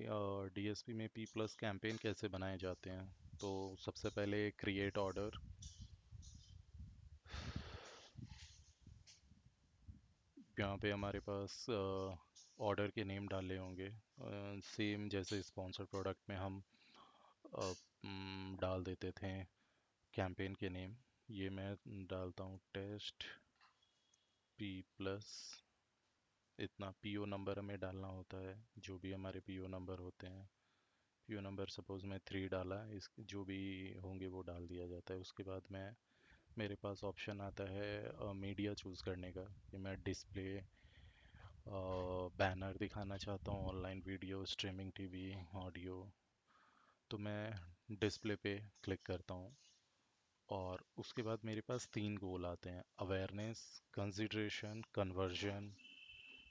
DSP में P plus campaign कैसे बनाए जाते हैं। तो सबसे पहले क्रिएट ऑर्डर, यहाँ पे हमारे पास ऑर्डर के नेम डाले होंगे, सेम जैसे स्पॉन्सर प्रोडक्ट में हम डाल देते थे कैंपेन के नेम। ये मैं डालता हूँ टेस्ट पी प्लस, इतना पीओ नंबर हमें डालना होता है, जो भी हमारे पीओ नंबर होते हैं। पीओ नंबर सपोज मैं 3 डाला, इस जो भी होंगे वो डाल दिया जाता है। उसके बाद मैं, मेरे पास ऑप्शन आता है मीडिया चूज़ करने का, कि मैं डिस्प्ले, बैनर दिखाना चाहता हूँ, online video streaming, TV, audio. तो मैं डिस्प्ले पे क्लिक करता हूँ। और उसके बाद मेरे पास 3 गोल आते हैं, अवेयरनेस, कंसिडरेशन, कन्वर्जन।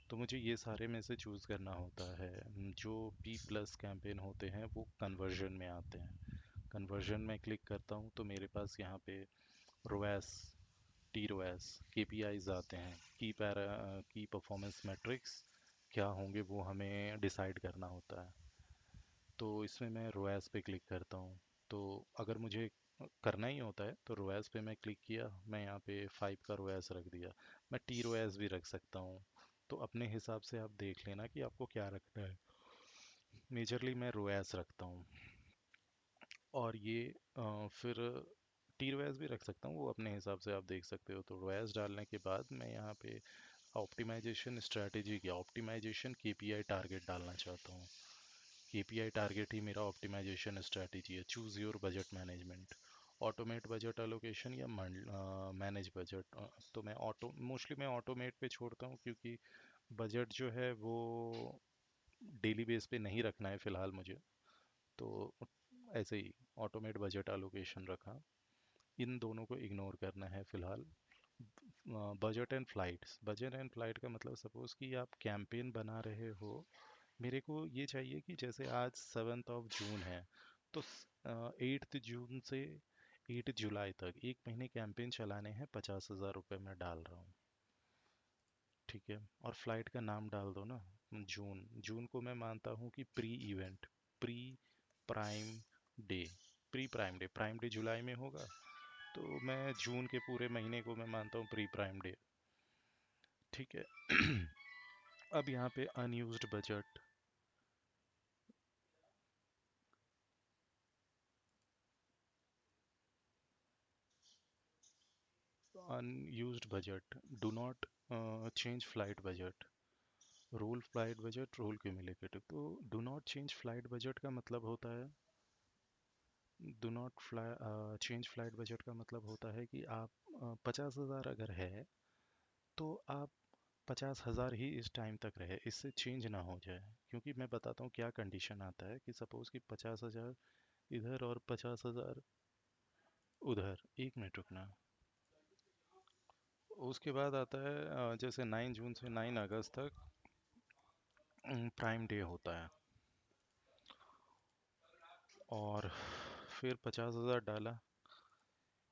तो मुझे ये सारे में से चूज़ करना होता है। जो पी प्लस कैंपेन होते हैं वो कन्वर्जन में आते हैं। कन्वर्जन में क्लिक करता हूँ तो मेरे पास यहाँ पे रोएस, टी रोएस, केपीआईज आते हैं, की परफॉर्मेंस मैट्रिक्स क्या होंगे वो हमें डिसाइड करना होता है। तो इसमें मैं रोएस पे क्लिक करता हूँ। तो अगर मुझे करना ही होता है तो रोएस पे मैं क्लिक किया, मैं यहाँ पे 5 का रोएस रख दिया। मैं टी रोएस भी रख सकता हूँ। तो अपने हिसाब से आप देख लेना कि आपको क्या रखना है। मेजरली मैं रोएस रखता हूँ। और ये फिर टी रोएस भी रख सकता हूँ, वो अपने हिसाब से आप देख सकते हो। तो रोएस डालने के बाद मैं यहाँ पे ऑप्टिमाइजेशन स्ट्रैटेजी क्या, ऑप्टिमाइजेशन केपीआई टारगेट डालना चाहता हूँ। केपीआई टारगेट ही मेरा ऑप्टिमाइजेशन स्ट्रैटेजी है। Choose your budget management, automate budget allocation या मैनेज बजट। तो मैं मोस्टली मैं ऑटोमेट पे छोड़ता हूँ, क्योंकि बजट जो है वो डेली बेस पे नहीं रखना है फ़िलहाल मुझे। तो ऐसे ही ऑटोमेट बजट एलोकेशन रखा। इन दोनों को इग्नोर करना है फ़िलहाल। Budget and flights, budget and flight का मतलब सपोज़ कि आप कैंपेन बना रहे हो। मेरे को ये चाहिए कि जैसे आज 7 जून है, तो 8 जून से 8 जुलाई तक 1 महीने कैंपेन चलाने हैं, 50,000 रुपये मैं डाल रहा हूँ। ठीक है। और फ्लाइट का नाम डाल दो ना, जून। जून को मैं मानता हूँ कि pre event, pre prime day, pre prime day, prime day जुलाई में होगा, तो मैं जून के पूरे महीने को मैं मानता हूँ प्री प्राइम डे। ठीक है। अब यहाँ पे unused budget, unused budget, do not change flight budget, roll flight budget, roll cumulative. तो do not change flight budget का मतलब होता है, do not fly change flight budget का मतलब होता है कि आप 50,000 अगर है तो आप 50,000 ही इस टाइम तक रहे, इससे चेंज ना हो जाए। क्योंकि मैं बताता हूँ क्या कंडीशन आता है, कि सपोज़ कि 50,000 इधर और 50,000 उधर। 1 मिनट रुकना। उसके बाद आता है जैसे 9 जून से 9 अगस्त तक प्राइम डे होता है। और फिर 50,000 डाला,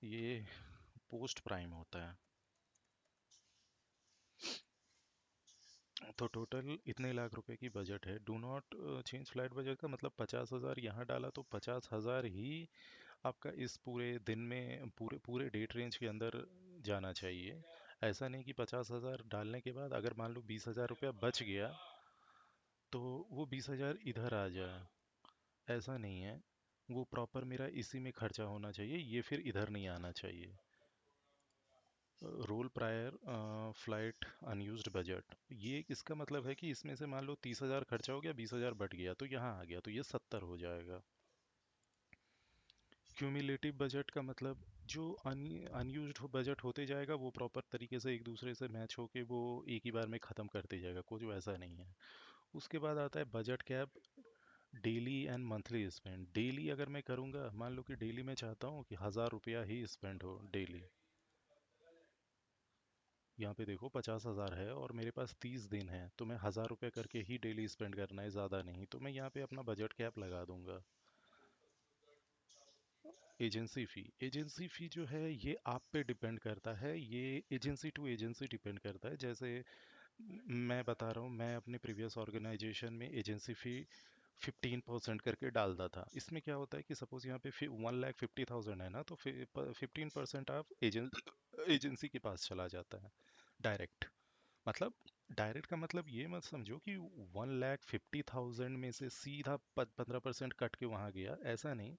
ये पोस्ट प्राइम होता है। तो टोटल इतने लाख रुपए की बजट है। Do not change flight budget का मतलब 50,000 यहाँ डाला तो 50,000 ही आपका इस पूरे दिन में, पूरे पूरे डेट रेंज के अंदर जाना चाहिए। ऐसा नहीं कि 50,000 डालने के बाद अगर मान लो 20,000 रुपया बच गया तो वो 20,000 इधर आ जाए, ऐसा नहीं है। वो प्रॉपर मेरा इसी में खर्चा होना चाहिए, ये फिर इधर नहीं आना चाहिए। Roll prior flight unused budget, ये इसका मतलब है कि इसमें से मान लो 30,000 खर्चा हो गया, 20,000 बट गया, तो यहाँ आ गया, तो ये 70 हो जाएगा। क्यूमुलेटिव बजट का मतलब जो अनयूज्ड बजट होते जाएगा, वो प्रॉपर तरीके से एक दूसरे से मैच होके वो एक ही बार में ख़त्म करते जाएगा, कुछ वैसा नहीं है। उसके बाद आता है budget cap, daily and monthly spend. Daily अगर मैं करूँगा, मान लो कि डेली मैं चाहता हूँ कि 1,000 रुपया ही स्पेंड हो डेली। यहाँ पे देखो 50,000 है और मेरे पास 30 दिन है, तो मैं 1,000 रुपये करके ही डेली स्पेंड करना है, ज़्यादा नहीं। तो मैं यहाँ पे अपना बजट कैप लगा दूंगा। एजेंसी फ़ी, एजेंसी फ़ी जो है ये आप पे डिपेंड करता है, ये एजेंसी टू एजेंसी डिपेंड करता है। जैसे मैं बता रहा हूँ, मैं अपने प्रीवियस ऑर्गेनाइजेशन में एजेंसी फ़ी 15% करके डालता था। इसमें क्या होता है कि सपोज यहाँ पे 1,50,000 है ना, तो 15% आप एजेंसी के पास चला जाता है डायरेक्ट। मतलब डायरेक्ट का मतलब ये मत समझो कि 1,50,000 में से सीधा 15% कट के वहां गया, ऐसा नहीं।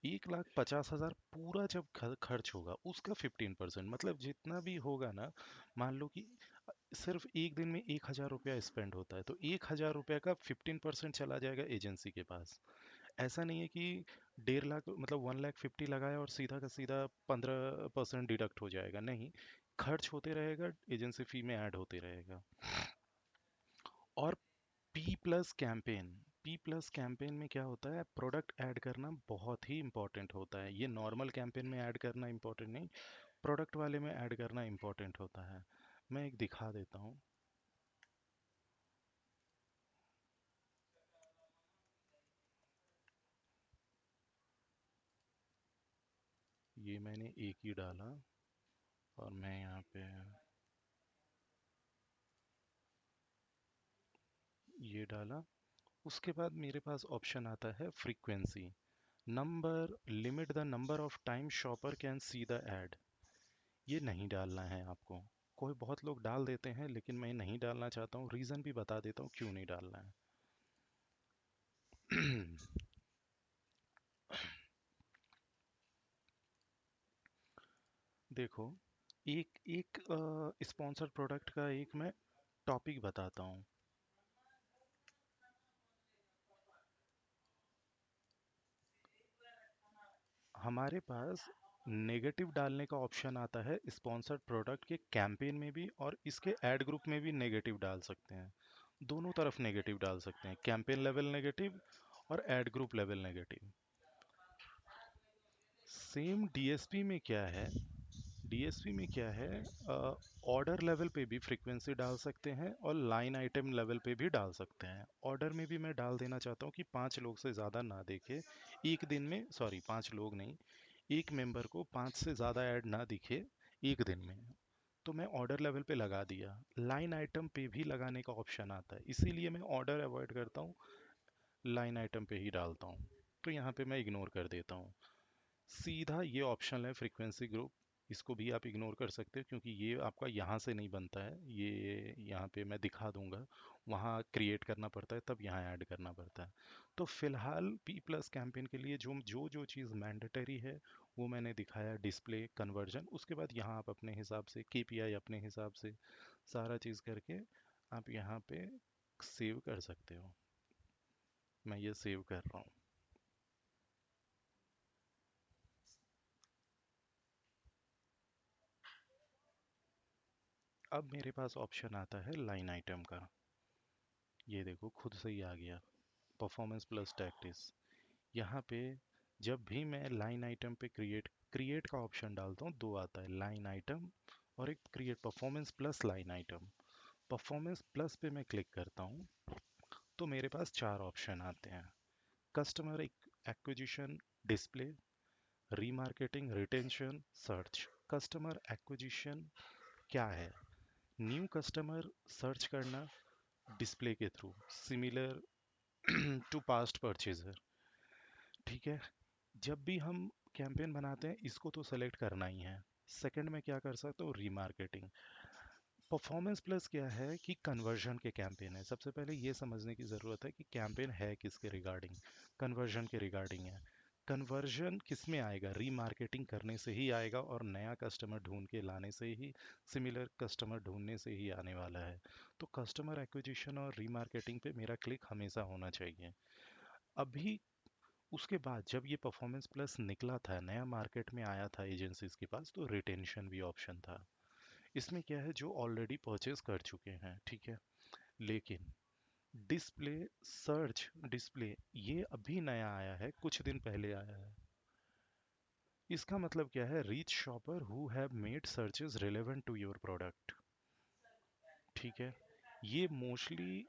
1,50,000 पूरा जब खर्च होगा उसका 15%, मतलब जितना भी होगा ना, मान लो कि सिर्फ एक दिन में 1,000 रुपया स्पेंड होता है, तो 1,000 रुपया का 15% चला जाएगा एजेंसी के पास। ऐसा नहीं है कि 1,50,000 मतलब 1,50,000 लगाया और सीधा का सीधा 15% डिडक्ट हो जाएगा, नहीं। खर्च होते रहेगा, एजेंसी फी में ऐड होते रहेगा। और P plus campaign, P plus campaign में क्या होता है, प्रोडक्ट ऐड करना बहुत ही इंपॉर्टेंट होता है। ये नॉर्मल कैंपेन में ऐड करना इंपॉर्टेंट नहीं, प्रोडक्ट वाले में ऐड करना इंपॉर्टेंट होता है। मैं एक दिखा देता हूँ। ये मैंने एक ही डाला और मैं यहाँ पे ये डाला। उसके बाद मेरे पास ऑप्शन आता है frequency, number, limit the number of time shopper can see the ad. ये नहीं डालना है आपको। कोई बहुत लोग डाल देते हैं, लेकिन मैं नहीं डालना चाहता हूँ। रीज़न भी बता देता हूँ क्यों नहीं डालना है। देखो, एक एक स्पॉन्सर प्रोडक्ट का एक मैं टॉपिक बताता हूँ। हमारे पास नेगेटिव डालने का ऑप्शन आता है स्पॉन्सर्ड प्रोडक्ट के कैंपेन में भी, और इसके एड ग्रुप में भी नेगेटिव डाल सकते हैं। दोनों तरफ नेगेटिव डाल सकते हैं, कैंपेन लेवल नेगेटिव और ad group level negative. Same DSP में क्या है, डीएसपी में क्या है, ऑर्डर लेवल पे भी फ्रीक्वेंसी डाल सकते हैं और लाइन आइटम लेवल पे भी डाल सकते हैं। ऑर्डर में भी मैं डाल देना चाहता हूँ कि 5 लोग से ज़्यादा ना देखे एक दिन में, सॉरी 5 लोग नहीं, एक मेंबर को 5 से ज़्यादा ऐड ना दिखे एक दिन में। तो मैं ऑर्डर लेवल पे लगा दिया। लाइन आइटम पे भी लगाने का ऑप्शन आता है, इसीलिए मैं ऑर्डर अवॉइड करता हूँ, लाइन आइटम पे ही डालता हूँ। तो यहाँ पे मैं इग्नोर कर देता हूँ। सीधा ये ऑप्शन है फ्रीक्वेंसी ग्रुप, इसको भी आप इग्नोर कर सकते हो क्योंकि ये आपका यहाँ से नहीं बनता है। ये यहाँ पे मैं दिखा दूंगा, वहाँ क्रिएट करना पड़ता है, तब यहाँ ऐड करना पड़ता है। तो फिलहाल पी प्लस कैंपेन के लिए जो जो जो चीज़ मैंडेटरी है वो मैंने दिखाया, डिस्प्ले, कन्वर्जन। उसके बाद यहाँ आप अपने हिसाब से केपीआई अपने हिसाब से सारा चीज़ करके आप यहाँ पे सेव कर सकते हो। मैं ये सेव कर रहा हूँ। अब मेरे पास ऑप्शन आता है लाइन आइटम का। ये देखो खुद से ही आ गया, परफॉर्मेंस प्लस टैक्टिस। यहाँ पे जब भी मैं लाइन आइटम पे क्रिएट क्रिएट का ऑप्शन डालता हूँ, दो आता है, लाइन आइटम और एक create performance plus line item. Performance plus पे मैं क्लिक करता हूँ तो मेरे पास 4 ऑप्शन आते हैं, customer acquisition, display, remarketing, retention, search. Customer acquisition क्या है, न्यू कस्टमर सर्च करना डिस्प्ले के through, similar to past purchaser. ठीक है, जब भी हम कैंपेन बनाते हैं इसको तो सेलेक्ट करना ही है। सेकंड में क्या कर सकते हो, रीमार्केटिंग। परफॉर्मेंस प्लस क्या है कि कन्वर्जन के कैंपेन है। सबसे पहले ये समझने की ज़रूरत है कि कैंपेन है किसके रिगार्डिंग, कन्वर्जन के रिगार्डिंग है। कन्वर्जन किस में आएगा, रीमार्केटिंग करने से ही आएगा और नया कस्टमर ढूंढ के लाने से ही, सिमिलर कस्टमर ढूंढने से ही आने वाला है। तो कस्टमर एक्विजिशन और रीमार्केटिंग पे मेरा क्लिक हमेशा होना चाहिए। अभी उसके बाद जब ये परफॉर्मेंस प्लस निकला था, नया मार्केट में आया था एजेंसीज के पास, तो रिटेंशन भी ऑप्शन था। इसमें क्या है, जो ऑलरेडी परचेज कर चुके हैं, ठीक है। लेकिन डिस्प्ले, सर्च डिस्प्ले, ये अभी नया आया है, कुछ दिन पहले आया है। इसका मतलब क्या है, reach shopper who have made searches relevant to your product. ठीक है, ये मोस्टली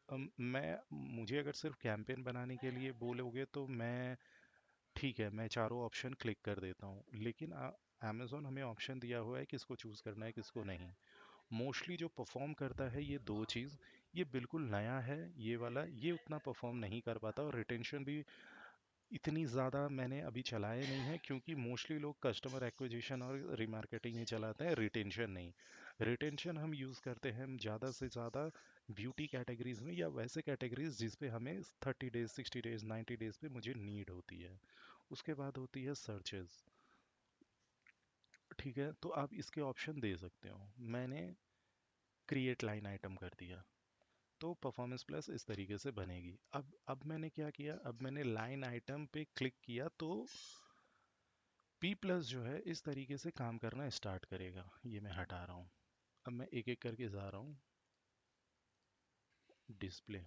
मैं, मुझे अगर सिर्फ कैंपेन बनाने के लिए बोलोगे तो मैं, ठीक है, मैं चारों ऑप्शन क्लिक कर देता हूँ, लेकिन अमेजोन हमें ऑप्शन दिया हुआ है किसको चूज़ करना है किसको नहीं। मोस्टली जो परफॉर्म करता है ये दो चीज़, ये बिल्कुल नया है। ये वाला ये उतना परफॉर्म नहीं कर पाता, और रिटेंशन भी इतनी ज़्यादा मैंने अभी चलाए नहीं है, क्योंकि मोस्टली लोग कस्टमर एक्विजिशन और रिमार्केटिंग ही चलाते हैं, रिटेंशन नहीं। रिटेंशन हम यूज़ करते हैं ज़्यादा से ज़्यादा ब्यूटी कैटेगरीज में, या वैसे कैटेगरीज जिस पे हमें 30 डेज 60 डेज 90 डेज पे मुझे नीड होती है। उसके बाद होती है सर्चेज। ठीक है, तो आप इसके ऑप्शन दे सकते हो। मैंने क्रिएट लाइन आइटम कर दिया, तो परफॉर्मेंस प्लस इस तरीके से बनेगी। अब मैंने क्या किया, अब मैंने लाइन आइटम पे क्लिक किया तो पी प्लस जो है इस तरीके से काम करना स्टार्ट करेगा। ये मैं हटा रहा हूँ। अब मैं एक एक करके जा रहा हूँ। Display,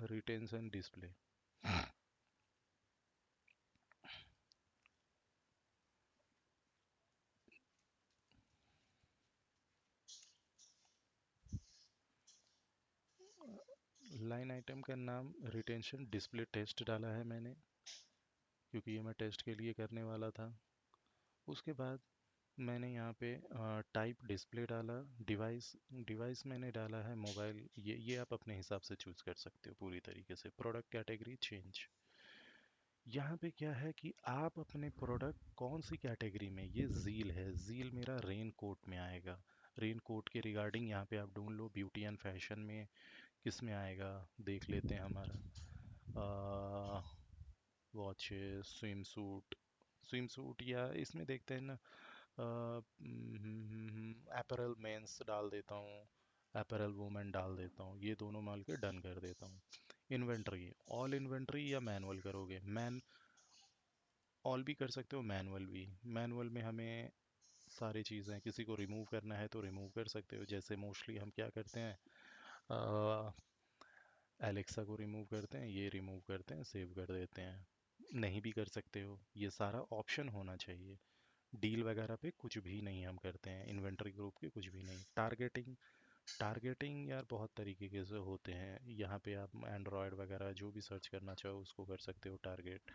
retention display. Line item का नाम रिटेंशन डिस्प्ले टेस्ट डाला है मैंने, क्योंकि ये मैं टेस्ट के लिए करने वाला था। उसके बाद मैंने यहाँ पे टाइप डिस्प्ले डाला। डिवाइस, डिवाइस मैंने डाला है मोबाइल। ये आप अपने हिसाब से चूज़ कर सकते हो पूरी तरीके से। Product category change. यहाँ पे क्या है कि आप अपने प्रोडक्ट कौन सी कैटेगरी में, ये ज़ील है, ज़ील मेरा रेन कोट में आएगा। रेन कोट के रिगार्डिंग यहाँ पे आप ढूंढ लो, ब्यूटी एंड फैशन में किस में आएगा, देख लेते हैं हमारा। Watches, swim suit, swim suit, या इसमें देखते हैं ना, अपैरल मेंस डाल देता हूँ, अपैरल वुमेन डाल देता हूँ, ये दोनों माल के डन कर देता हूँ। इन्वेंट्री, ऑल इन्वेंट्री या मैनुअल करोगे, ऑल भी कर सकते हो, मैनुअल भी। मैनुअल में हमें सारी चीज़ें, किसी को रिमूव करना है तो रिमूव कर सकते हो। जैसे मोस्टली हम क्या करते हैं, एलेक्सा को रिमूव करते हैं, ये रिमूव करते हैं, सेव कर देते हैं। नहीं भी कर सकते हो, ये सारा ऑप्शन होना चाहिए। डील वगैरह पे कुछ भी नहीं हम करते हैं, इन्वेंटरी ग्रुप के कुछ भी नहीं। टारगेटिंग, टारगेटिंग यार बहुत तरीके के से होते हैं। यहाँ पे आप एंड्रॉयड वगैरह जो भी सर्च करना चाहो उसको कर सकते हो टारगेट।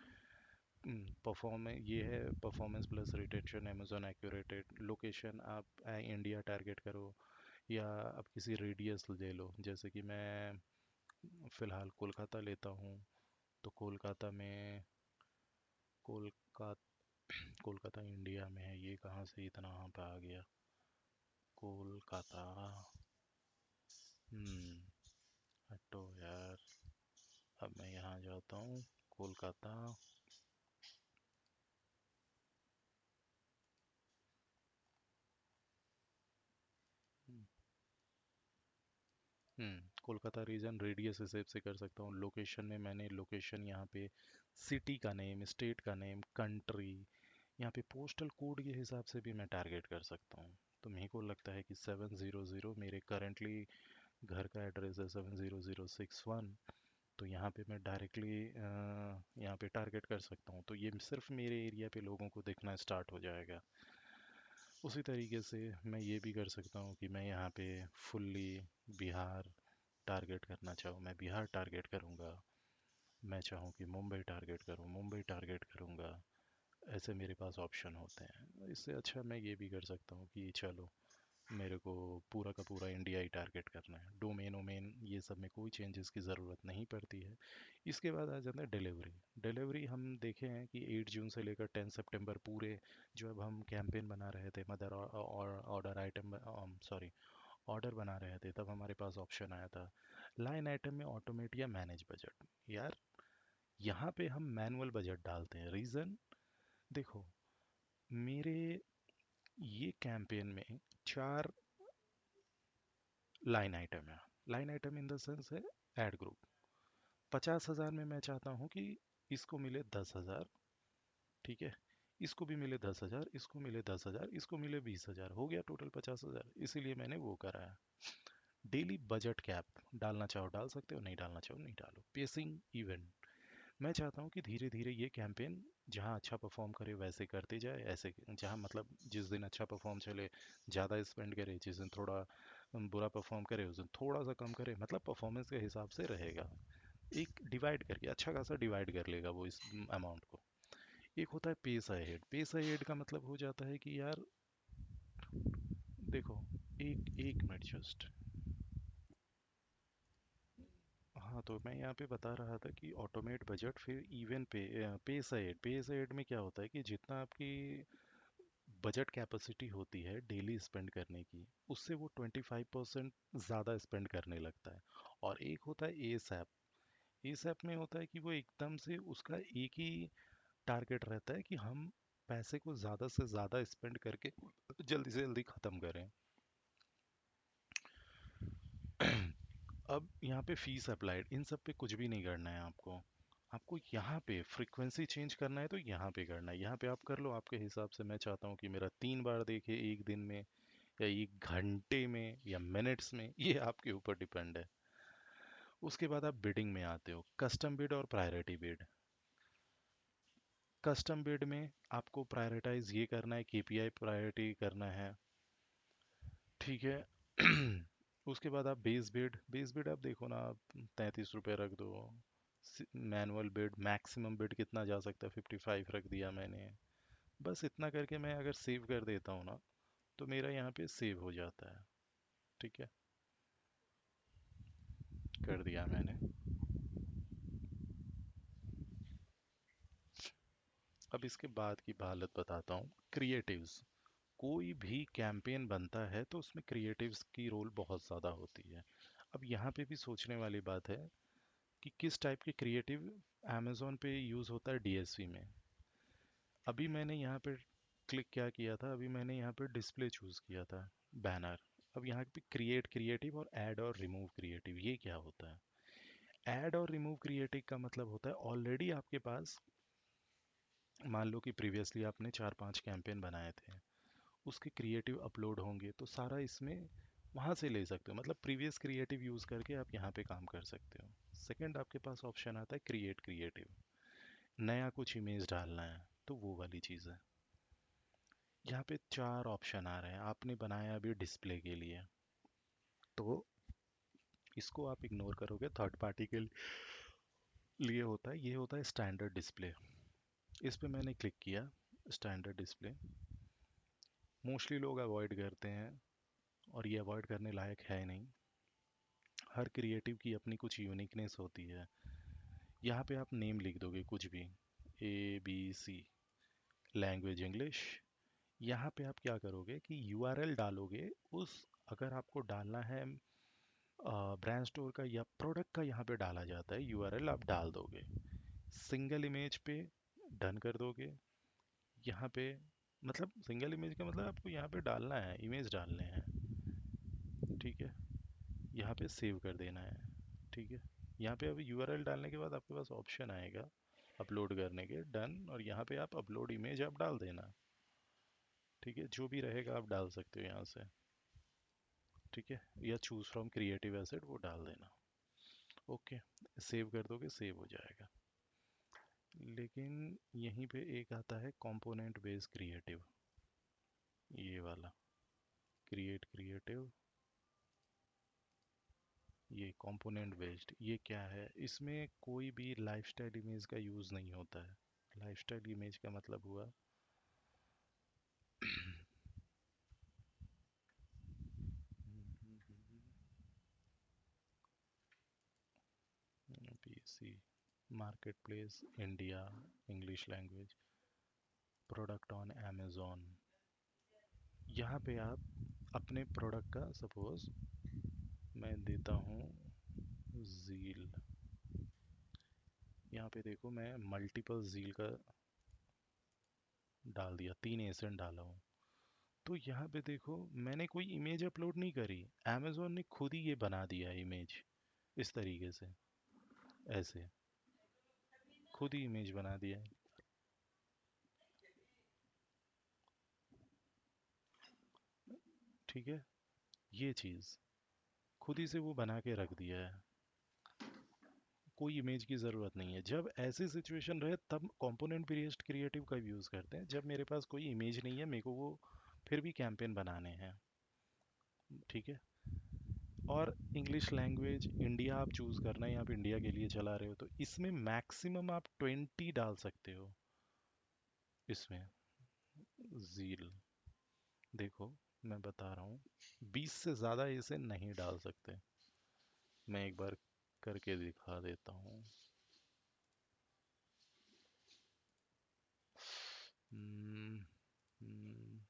परफॉर्म ये है performance plus retention, Amazon a curated. Location आप इंडिया टारगेट करो, या आप किसी रेडियस ले लो। जैसे कि मैं फ़िलहाल कोलकाता लेता हूँ, तो कोलकाता में, कोलकाता, कोलकाता इंडिया में है, ये कहाँ से इतना वहाँ पे आ गया, कोलकाता। हम्म, हटो यार। अब मैं यहाँ जाता हूँ, कोलकाता। कोलकाता रीजन रेडियस हिसाब से कर सकता हूँ। लोकेशन में मैंने लोकेशन यहाँ पे सिटी का नेम, स्टेट का नेम, कंट्री, यहाँ पे पोस्टल कोड के हिसाब से भी मैं टारगेट कर सकता हूँ। तो मेरे को लगता है कि 700 मेरे करंटली घर का एड्रेस है, 70061। तो यहाँ पे मैं डायरेक्टली यहाँ पे टारगेट कर सकता हूँ, तो ये सिर्फ मेरे एरिया पे लोगों को दिखना स्टार्ट हो जाएगा। उसी तरीके से मैं ये भी कर सकता हूँ कि मैं यहाँ पे फुल्ली बिहार टारगेट करना चाहूँ, मैं बिहार टारगेट करूँगा। मैं चाहूँ कि मुंबई टारगेट करूँ, मुंबई टारगेट करूँगा। ऐसे मेरे पास ऑप्शन होते हैं। इससे अच्छा मैं ये भी कर सकता हूँ कि चलो मेरे को पूरा का पूरा इंडिया ही टारगेट करना है। डोमेन ओमेन ये सब में कोई चेंजेस की ज़रूरत नहीं पड़ती है। इसके बाद आ जाता है डिलीवरी। डिलीवरी हम देखे हैं कि 8 जून से लेकर 10 सितंबर पूरे, जो अब हम कैंपेन बना रहे थे, मदर और ऑर्डर आइटम, सॉरी, ऑर्डर बना रहे थे, तब हमारे पास ऑप्शन आया था लाइन आइटम में ऑटोमेट या मैनेज बजट। यार यहाँ पे हम मैनुअल बजट डालते हैं। रीज़न देखो, मेरे ये कैंपेन में 4 लाइन आइटम है। Line item in the sense है एड ग्रुप। 50,000 में मैं चाहता हूँ कि इसको मिले 10,000, ठीक है, इसको भी मिले 10,000, इसको मिले 10,000, इसको मिले 20,000, हो गया टोटल 50,000। इसीलिए मैंने वो कराया। डेली बजट कैप डालना चाहो डाल सकते हो, नहीं डालना चाहो नहीं डालो। पेसिंग इवेंट, मैं चाहता हूँ कि धीरे धीरे ये कैंपेन जहाँ अच्छा परफॉर्म करे वैसे करते जाए। ऐसे जहाँ मतलब जिस दिन अच्छा परफॉर्म चले ज़्यादा स्पेंड करे, जिस दिन थोड़ा बुरा परफॉर्म करे उस दिन थोड़ा सा कम करे, मतलब परफॉर्मेंस के हिसाब से रहेगा। एक डिवाइड करके अच्छा खासा डिवाइड कर लेगा वो इस अमाउंट को। एक होता है पेस अहेड। पेस अहेड का मतलब हो जाता है कि यार देखो, एक एक मिनट जस्ट। हाँ, तो मैं यहाँ पे बता रहा था कि ऑटोमेट बजट, फिर इवन पे साइड, पे साइड में क्या होता है कि जितना आपकी बजट कैपेसिटी होती है डेली स्पेंड करने की, उससे वो 25% ज़्यादा स्पेंड करने लगता है। और एक होता है एस ऐप। एस ऐप में होता है कि वो एकदम से उसका एक ही टारगेट रहता है कि हम पैसे को ज़्यादा से ज़्यादा स्पेंड करके जल्दी से जल्दी ख़त्म करें। अब यहाँ पे फीस अप्लाइड, इन सब पे कुछ भी नहीं करना है आपको। आपको यहाँ पे फ्रीक्वेंसी चेंज करना है तो यहाँ पे करना है, यहाँ पे आप कर लो आपके हिसाब से। मैं चाहता हूँ कि मेरा 3 बार देखे एक दिन में, या 1 घंटे में, या मिनट्स में, ये आपके ऊपर डिपेंड है। उसके बाद आप बिडिंग में आते हो, कस्टम बिड और प्रायोरिटी बिड। कस्टम बिड में आपको प्रायोरिटाइज ये करना है, केपीआई प्रायोरिटी करना है, ठीक है। उसके बाद आप बेस बिड, बेस बिड आप देखो ना, आप 33 रुपये रख दो। मैनुअल बिड, मैक्सिमम बिड कितना जा सकता है, 55 रख दिया मैंने। बस इतना करके मैं अगर सेव कर देता हूँ ना, तो मेरा यहाँ पे सेव हो जाता है। ठीक है, कर दिया मैंने। अब इसके बाद की हालत बताता हूँ, क्रिएटिव्स। कोई भी कैंपेन बनता है तो उसमें क्रिएटिव्स की रोल बहुत ज़्यादा होती है। अब यहाँ पे भी सोचने वाली बात है कि किस टाइप के क्रिएटिव अमेज़ोन पे यूज़ होता है डीएसपी में। अभी मैंने यहाँ पे क्लिक क्या किया था, अभी मैंने यहाँ पे डिस्प्ले चूज़ किया था, बैनर। अब यहाँ पे क्रिएट क्रिएटिव और ऐड और रिमूव क्रिएटिव, ये क्या होता है? ऐड और रिमूव क्रिएटिव का मतलब होता है ऑलरेडी आपके पास, मान लो कि प्रीवियसली आपने 4-5 कैंपेन बनाए थे, उसके क्रिएटिव अपलोड होंगे तो सारा इसमें वहाँ से ले सकते हो, मतलब प्रीवियस क्रिएटिव यूज़ करके आप यहाँ पे काम कर सकते हो। सेकंड आपके पास ऑप्शन आता है क्रिएट क्रिएटिव, नया कुछ इमेज डालना है तो वो वाली चीज़ है। यहाँ पे 4 ऑप्शन आ रहे हैं, आपने बनाया अभी डिस्प्ले के लिए, तो इसको आप इग्नोर करोगे, थर्ड पार्टी के लिए होता है, ये होता है स्टैंडर्ड डिस्प्ले। इस पे मैंने क्लिक किया, स्टैंडर्ड डिस्प्ले। मोस्टली लोग अवॉइड करते हैं, और ये अवॉइड करने लायक है नहीं। हर क्रिएटिव की अपनी कुछ यूनिकनेस होती है। यहाँ पे आप नेम लिख दोगे कुछ भी, ABC, लैंग्वेज इंग्लिश। यहाँ पे आप क्या करोगे कि यूआरएल डालोगे उस, अगर आपको डालना है ब्रांड स्टोर का या प्रोडक्ट का, यहाँ पे डाला जाता है, यूआरएल आप डाल दोगे। सिंगल इमेज पे डन कर दोगे। यहाँ पे मतलब सिंगल इमेज का मतलब आपको यहाँ पे डालना है, इमेज डालने हैं, ठीक है। यहाँ पे सेव कर देना है, ठीक है। यहाँ पे अभी यूआरएल डालने के बाद आपके पास ऑप्शन आएगा अपलोड करने के, डन, और यहाँ पे आप अपलोड इमेज आप डाल देना, ठीक है। जो भी रहेगा आप डाल सकते हो यहाँ से, ठीक है, या चूज फ्रॉम क्रिएटिव एसेट वो डाल देना। ओके, सेव कर दोगे, सेव हो जाएगा। लेकिन यहीं पे एक आता है कंपोनेंट बेस्ड क्रिएटिव, ये वाला क्रिएट क्रिएटिव, ये कंपोनेंट बेस्ड, ये क्या है? इसमें कोई भी लाइफस्टाइल इमेज का यूज़ नहीं होता है। लाइफस्टाइल इमेज का मतलब हुआ PC, market place India, English language, product on Amazon. यहाँ पे आप अपने प्रोडक्ट का सपोज मैं देता हूँ जील। यहाँ पे देखो मैं मल्टीपल जील का डाल दिया, 3 एसेंट डाला हूँ। तो यहाँ पे देखो मैंने कोई इमेज अपलोड नहीं करी, अमेजोन ने खुद ही ये बना दिया इमेज, इस तरीके से, ऐसे खुद ही इमेज बना दिया है, ठीक है। ये चीज़ खुद ही से वो बना के रख दिया है, कोई इमेज की ज़रूरत नहीं है। जब ऐसी सिचुएशन रहे तब कंपोनेंट बेस्ड क्रिएटिव का यूज़ करते हैं, जब मेरे पास कोई इमेज नहीं है, मेरे को वो फिर भी कैंपेन बनाने हैं, ठीक है। और इंग्लिश लैंग्वेज इंडिया आप चूज़ करना है, आप इंडिया के लिए चला रहे हो तो इसमें मैक्सिमम आप 20 डाल सकते हो। इसमें जील देखो, मैं बता रहा हूँ, 20 से ज़्यादा इसे नहीं डाल सकते। मैं एक बार करके दिखा देता हूँ। हम्म, हम्म,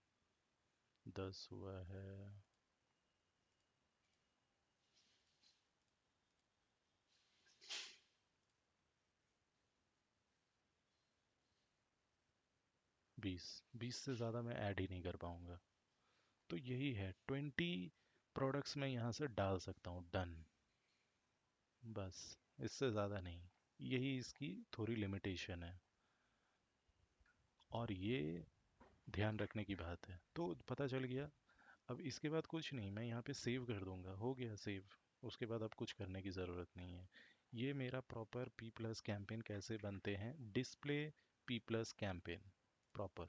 10 हुआ है। 20, 20 से ज़्यादा मैं ऐड ही नहीं कर पाऊँगा। तो यही है, 20 प्रोडक्ट्स मैं यहाँ से डाल सकता हूँ, डन। बस, इससे ज़्यादा नहीं। यही इसकी थोड़ी लिमिटेशन है, और ये ध्यान रखने की बात है। तो पता चल गया। अब इसके बाद कुछ नहीं, मैं यहाँ पे सेव कर दूंगा, हो गया सेव। उसके बाद अब कुछ करने की ज़रूरत नहीं है। ये मेरा प्रॉपर P+ कैंपेन कैसे बनते हैं, डिस्प्ले P+ कैंपेन प्रॉपर।